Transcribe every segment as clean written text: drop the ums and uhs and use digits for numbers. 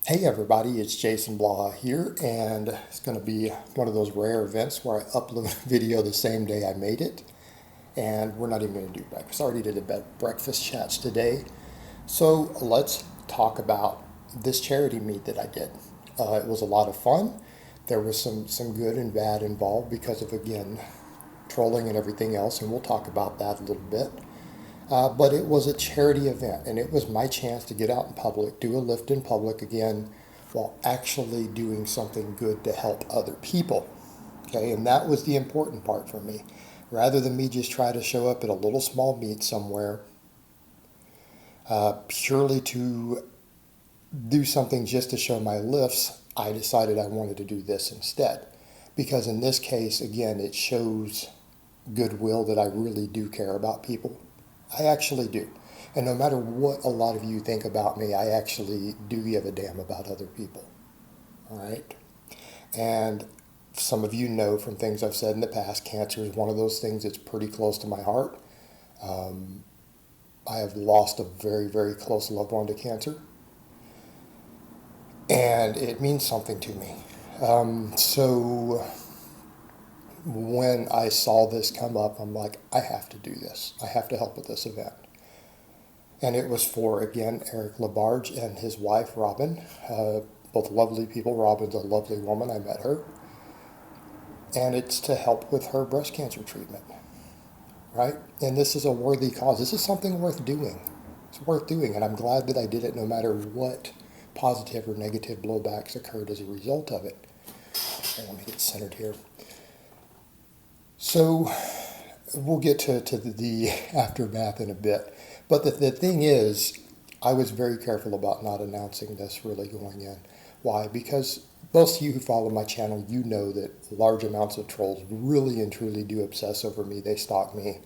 Hey everybody, it's Jason Blaha here, and it's going to be one of those rare events where I upload a video the same day I made it, and we're not even going to do breakfast. I already did a breakfast chats today, so let's talk about this charity meet that I did. It was a lot of fun. There was some good and bad involved because of, again, trolling and everything else, and we'll talk about that a little bit. But it was a charity event, and it was my chance to get out in public, do a lift in public again, while actually doing something good to help other people. Okay, and that was the important part for me. Rather than me just try to show up at a little small meet somewhere purely to do something just to show my lifts, I decided I wanted to do this instead. Because in this case, again, it shows goodwill that I really do care about people. I actually do. And no matter what a lot of you think about me, I actually do give a damn about other people. All right? And some of you know from things I've said in the past, cancer is one of those things that's pretty close to my heart. I have lost a very, very close loved one to cancer. And it means something to me. So when I saw this come up, I'm like, I have to do this. I have to help with this event. And it was for, again, Eric Labarge and his wife, Robin. Both lovely people. Robin's a lovely woman. I met her. And it's to help with her breast cancer treatment, right? And this is a worthy cause. This is something worth doing. It's worth doing. And I'm glad that I did it no matter what positive or negative blowbacks occurred as a result of it. Okay, let me get centered here. So we'll get to the aftermath in a bit. But the thing is, I was very careful about not announcing this really going in. Why? Because most of you who follow my channel, you know that large amounts of trolls really and truly do obsess over me. They stalk me.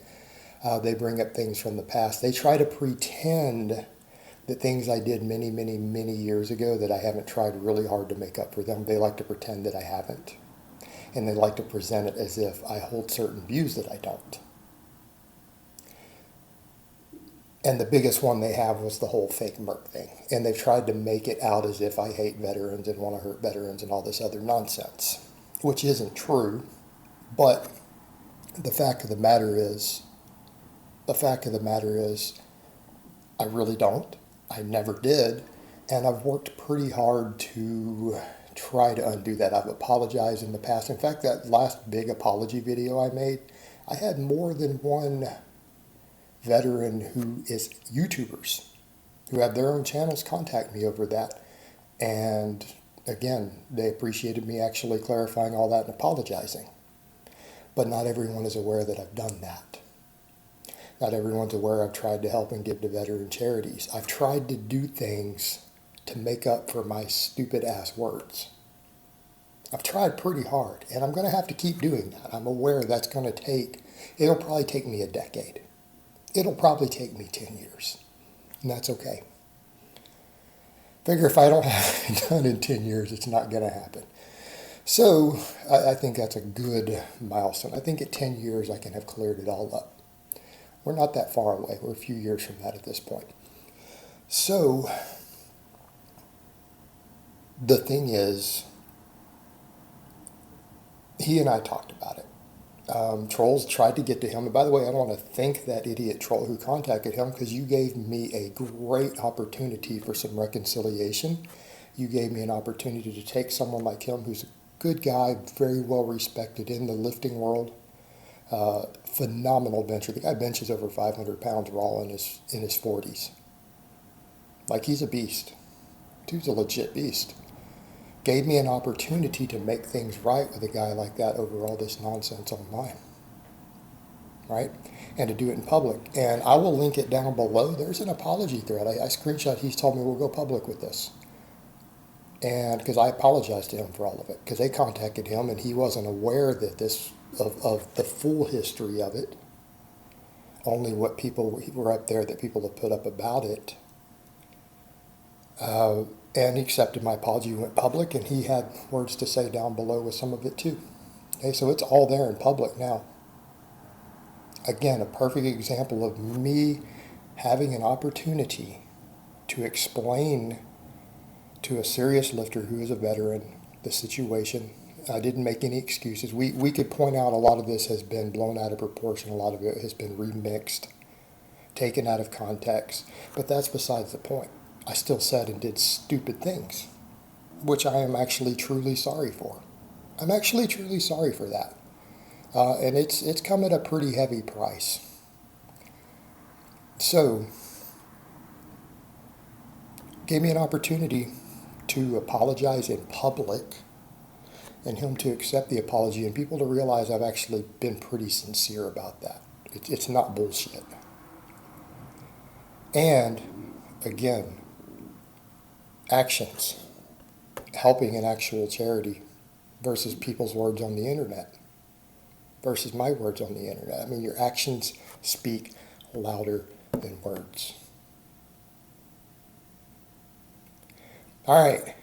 They bring up things from the past. They try to pretend that things I did many, many, many years ago that I haven't tried really hard to make up for them. They like to pretend that I haven't. And they like to present it as if I hold certain views that I don't. And the biggest one they have was the whole fake Merc thing. And they've tried to make it out as if I hate veterans and want to hurt veterans and all this other nonsense, which isn't true. But the fact of the matter is, I really don't. I never did. And I've worked pretty hard to try to undo that. I've apologized in the past. In fact, that last big apology video I made, I had more than one veteran who is YouTubers who have their own channels contact me over that. And again, they appreciated me actually clarifying all that and apologizing. But not everyone is aware that I've done that. Not everyone's aware I've tried to help and give to veteran charities. I've tried to do things to make up for my stupid ass words. I've tried pretty hard, and I'm going to have to keep doing that. I'm aware that's going to it'll probably take me a decade. It'll probably take me 10 years, and that's okay. Figure if I don't have it done in 10 years, it's not going to happen. So I think that's a good milestone. I think at 10 years, I can have cleared it all up. We're not that far away. We're a few years from that at this point. So the thing is, he and I talked about it. Trolls tried to get to him. And by the way, I don't want to thank that idiot troll who contacted him because you gave me a great opportunity for some reconciliation. You gave me an opportunity to take someone like him who's a good guy, very well respected in the lifting world. Phenomenal bencher. The guy benches over 500 pounds raw in his 40s. Like, he's a beast. Dude's a legit beast. Gave me an opportunity to make things right with a guy like that over all this nonsense online, right? And to do it in public. And I will link it down below. There's an apology thread. I screenshot. He's told me we'll go public with this. And because I apologized to him for all of it, because they contacted him and he wasn't aware that of the full history of it. Only what people were up there that people have put up about it. And he accepted my apology, went public, and he had words to say down below with some of it too. Okay, so it's all there in public now. Again, a perfect example of me having an opportunity to explain to a serious lifter who is a veteran the situation. I didn't make any excuses. We could point out a lot of this has been blown out of proportion. A lot of it has been remixed, taken out of context. But that's besides the point. I still said and did stupid things, which I am actually truly sorry for. I'm actually truly sorry for that. And it's come at a pretty heavy price. So, gave me an opportunity to apologize in public and him to accept the apology and people to realize I've actually been pretty sincere about that. It's not bullshit. And, again, actions, helping an actual charity versus people's words on the internet versus my words on the internet. I mean, your actions speak louder than words. All right,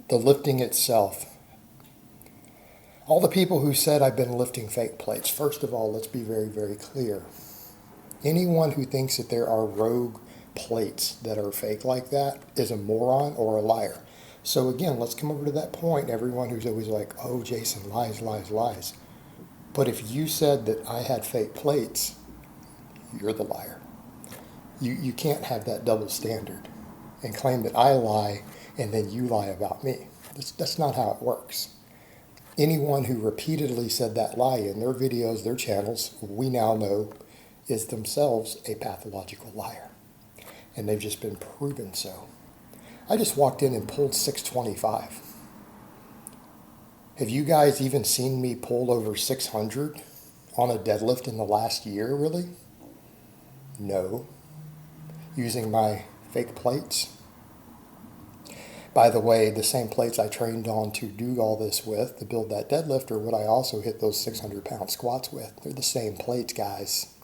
the lifting itself. All the people who said I've been lifting fake plates, first of all, let's be very, very clear. Anyone who thinks that there are rogue plates that are fake like that is a moron or a liar. So again, let's come over to that point. Everyone who's always like, oh, Jason, lies, lies, lies. But if you said that I had fake plates, you're the liar. You can't have that double standard and claim that I lie and then you lie about me. That's not how it works. Anyone who repeatedly said that lie in their videos, their channels, we now know is themselves a pathological liar. And they've just been proven so. I just walked in and pulled 625. Have you guys even seen me pull over 600 on a deadlift in the last year, really? No. Using my fake plates. By the way, the same plates I trained on to do all this with, to build that deadlift, are what I also hit those 600-pound squats with. They're the same plates, guys.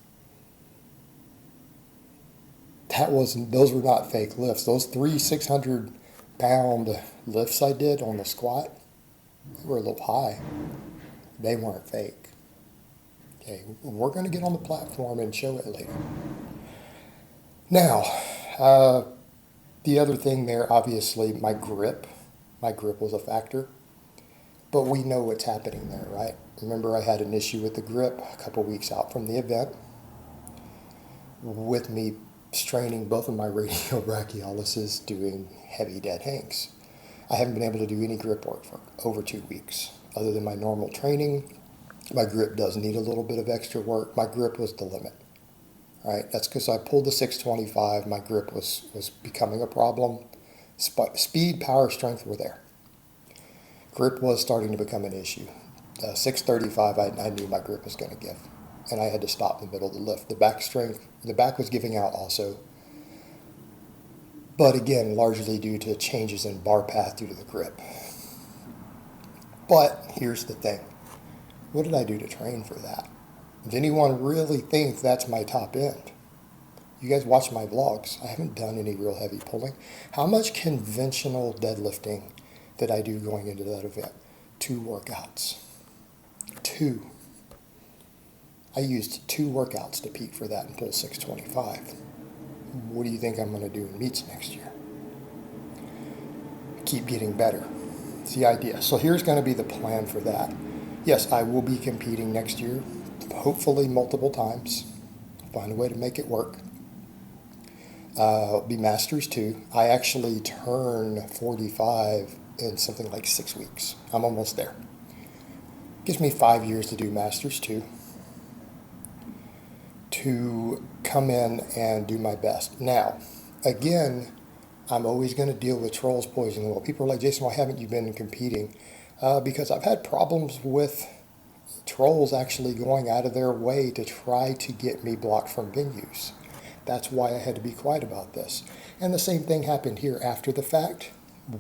Those were not fake lifts. Those 3 600-pound lifts I did on the squat, they were a little high. They weren't fake. Okay, we're going to get on the platform and show it later. Now, the other thing there, obviously, my grip. My grip was a factor. But we know what's happening there, right? Remember, I had an issue with the grip a couple weeks out from the event with me straining both of my radial brachiolysis doing heavy dead hangs. I haven't been able to do any grip work for over 2 weeks. Other than my normal training, my grip does need a little bit of extra work. My grip was the limit. Right? That's because I pulled the 625. My grip was becoming a problem. Speed, power, strength were there. Grip was starting to become an issue. 635, I knew my grip was going to give. And I had to stop in the middle of the lift. The back strength, the back was giving out also. But again, largely due to changes in bar path due to the grip. But here's the thing. What did I do to train for that? Does anyone really think that's my top end? You guys watch my vlogs. I haven't done any real heavy pulling. How much conventional deadlifting did I do going into that event? 2 workouts. 2. I used 2 workouts to peak for that and pull 625. What do you think I'm going to do in meets next year? Keep getting better. It's the idea. So here's going to be the plan for that. Yes, I will be competing next year. Hopefully multiple times. Find a way to make it work. It'll be Masters 2. I actually turn 45 in something like 6 weeks. I'm almost there. Gives me 5 years to do Masters 2. To come in and do my best. Now, again, I'm always going to deal with trolls poisoning. Well, people are like, Jason, why haven't you been competing? Because I've had problems with trolls actually going out of their way to try to get me blocked from venues. That's why I had to be quiet about this. And the same thing happened here after the fact.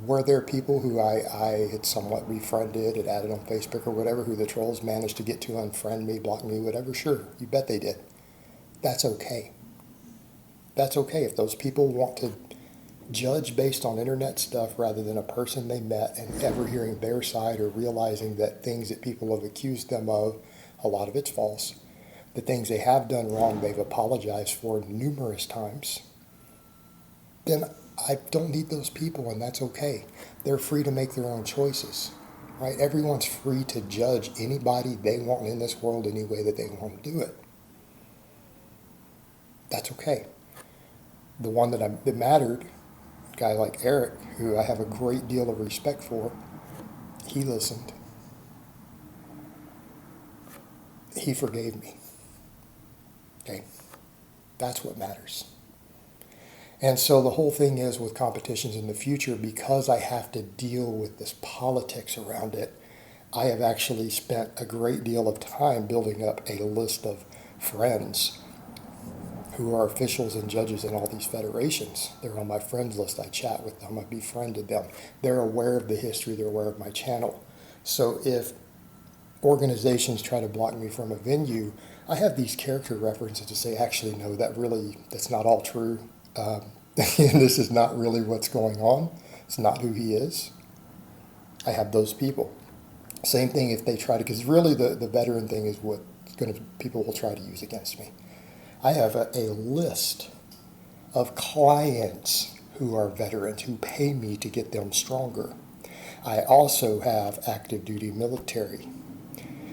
Were there people who I had somewhat befriended, had added on Facebook or whatever, who the trolls managed to get to unfriend me, block me, whatever? Sure, you bet they did. That's okay. That's okay. If those people want to judge based on internet stuff rather than a person they met and ever hearing their side or realizing that things that people have accused them of, a lot of it's false. The things they have done wrong, they've apologized for numerous times. Then I don't need those people, and that's okay. They're free to make their own choices, right? Everyone's free to judge anybody they want in this world any way that they want to do it. That's okay. The one that mattered, a guy like Eric, who I have a great deal of respect for, he listened. He forgave me. Okay? That's what matters. And so the whole thing is with competitions in the future, because I have to deal with this politics around it, I have actually spent a great deal of time building up a list of friends who are officials and judges in all these federations. They're on my friends list. I chat with them. I befriended them. They're aware of the history. They're aware of my channel. So if organizations try to block me from a venue, I have these character references to say, actually, no, that's not all true. And this is not really what's going on. It's not who he is. I have those people. Same thing if they try to, because really the veteran thing is what people will try to use against me. I have a list of clients who are veterans who pay me to get them stronger. I also have active duty military.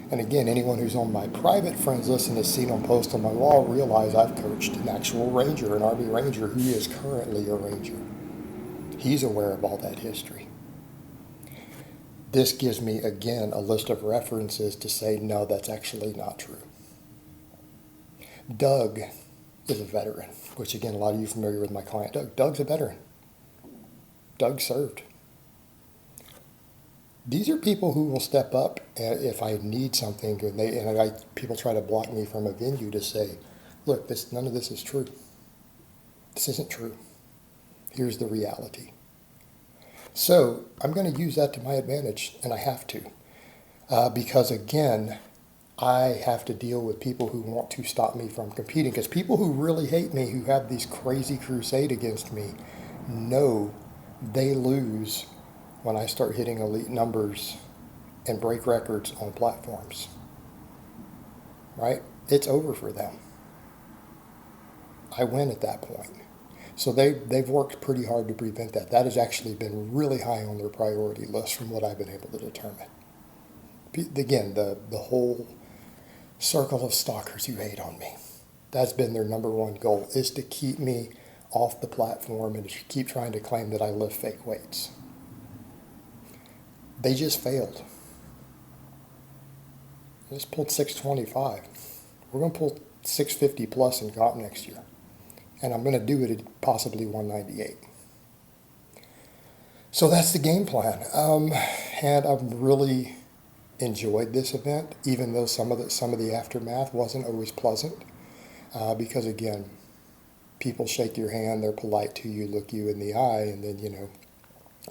And again, anyone who's on my private friends list and has seen them post on my wall realize I've coached an actual Ranger, an Army Ranger, who is currently a Ranger. He's aware of all that history. This gives me, again, a list of references to say, no, that's actually not true. Doug is a veteran, which again, a lot of you are familiar with my client, Doug. Doug's a veteran. Doug served. These are people who will step up if I need something, and people try to block me from a venue to say, look, none of this is true. This isn't true. Here's the reality. So I'm going to use that to my advantage, and I have to. Because again, I have to deal with people who want to stop me from competing. Because people who really hate me, who have these crazy crusade against me, know they lose when I start hitting elite numbers and break records on platforms. Right? It's over for them. I win at that point. So they've worked pretty hard to prevent that. That has actually been really high on their priority list from what I've been able to determine. Again, the whole circle of stalkers who hate on me, that's been their number one goal, is to keep me off the platform and to keep trying to claim that I lift fake weights. They just failed. I just pulled 625. We're going to pull 650 plus in comp next year. And I'm going to do it at possibly 198. So that's the game plan. And I've really enjoyed this event, even though some of the aftermath wasn't always pleasant. Because again, people shake your hand, they're polite to you, look you in the eye, and then,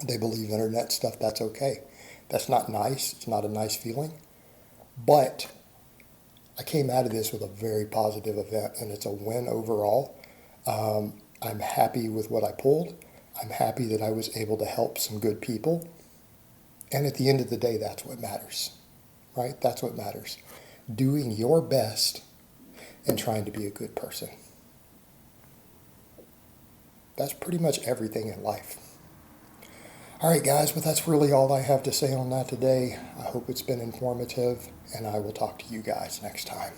they believe internet stuff, that's okay. That's not nice. It's not a nice feeling. But I came out of this with a very positive event, and it's a win overall. I'm happy with what I pulled. I'm happy that I was able to help some good people. And at the end of the day, that's what matters, right? That's what matters. Doing your best and trying to be a good person. That's pretty much everything in life. All right, guys, but that's really all I have to say on that today. I hope it's been informative, and I will talk to you guys next time.